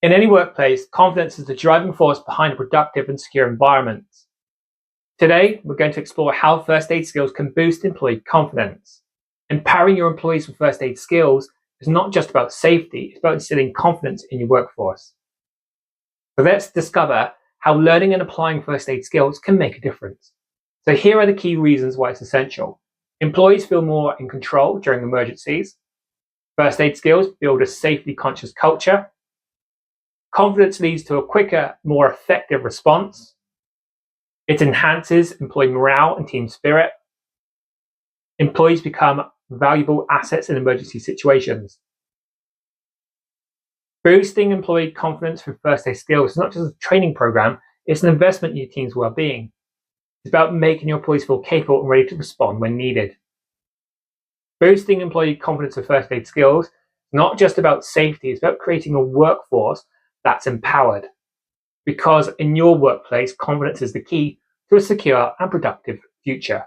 In any workplace, confidence is the driving force behind a productive and secure environment. Today, we're going to explore how first aid skills can boost employee confidence. Empowering your employees with first aid skills is not just about safety, it's about instilling confidence in your workforce. So let's discover how learning and applying first aid skills can make a difference. So here are the key reasons why it's essential. Employees feel more in control during emergencies. First aid skills build a safety conscious culture. Confidence leads to a quicker, more effective response. It enhances employee morale and team spirit. Employees become valuable assets in emergency situations. Boosting employee confidence through first aid skills is not just a training program, it's an investment in your team's well-being. It's about making your employees feel capable and ready to respond when needed. Boosting employee confidence with first aid skills is not just about safety, it's about creating a workforce that's empowered. Because in your workplace, confidence is the key to a secure and productive future.